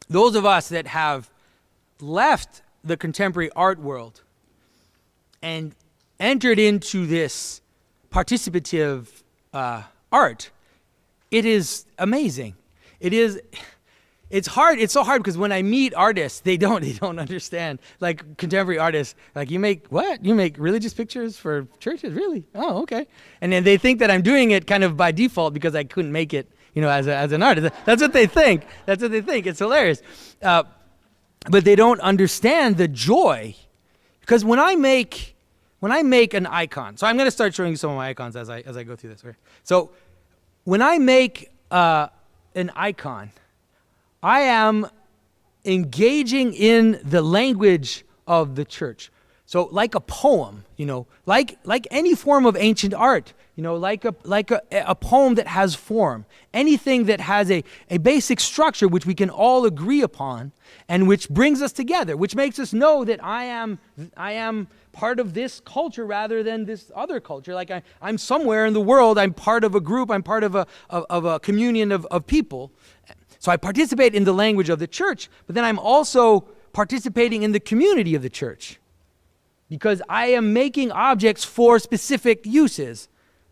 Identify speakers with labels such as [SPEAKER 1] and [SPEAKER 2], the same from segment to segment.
[SPEAKER 1] those of us that have left the contemporary art world and entered into this participative art, it is amazing. It's hard. It's so hard because when I meet artists, they don't understand. Like contemporary artists, like, you make what? You make religious pictures for churches? Really? Oh, okay. And then they think that I'm doing it kind of by default because I couldn't make it, as an artist. That's what they think. It's hilarious. But they don't understand the joy, because when I make an icon, so I'm going to start showing you some of my icons as I go through this. Right? So when I make an icon, I am engaging in the language of the church. So like a poem, like any form of ancient art, like a poem that has form, anything that has a basic structure which we can all agree upon and which brings us together, which makes us know that I am part of this culture rather than this other culture. Like I'm somewhere in the world, I'm part of a group, I'm part of a communion of people. So I participate in the language of the church, but then I'm also participating in the community of the church, because I am making objects for specific uses.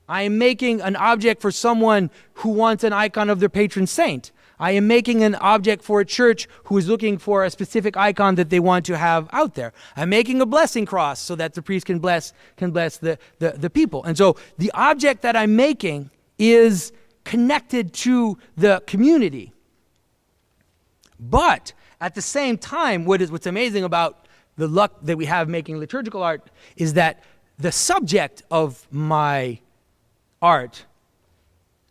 [SPEAKER 1] I am making an object for someone who wants an icon of their patron saint. I am making an object for a church who is looking for a specific icon that they want to have out there. I'm making a blessing cross so that the priest can bless the people. And so the object that I'm making is connected to the community. But at the same time, what's amazing about the luck that we have making liturgical art is that the subject of my art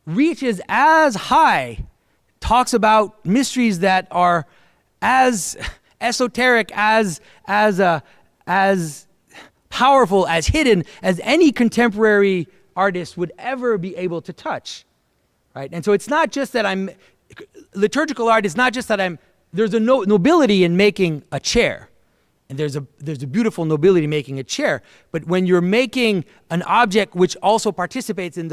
[SPEAKER 1] reaches as high, talks about mysteries that are as esoteric, as powerful, as hidden as any contemporary artist would ever be able to touch, right? And so it's not just that liturgical art is not just that there's a nobility in making a chair. And there's a beautiful nobility in making a chair. But when you're making an object which also participates in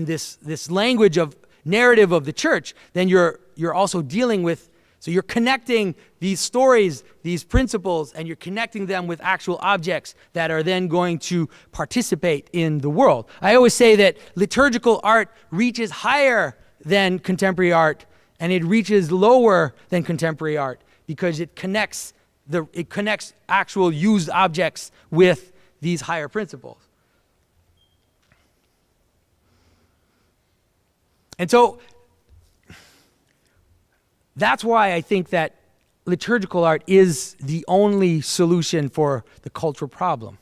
[SPEAKER 1] this language of narrative of the church, then you're also dealing with, so you're connecting these stories, these principles, and you're connecting them with actual objects that are then going to participate in the world. I always say that liturgical art reaches higher than contemporary art, and it reaches lower than contemporary art, because it connects actual used objects with these higher principles. And so that's why I think that liturgical art is the only solution for the cultural problem.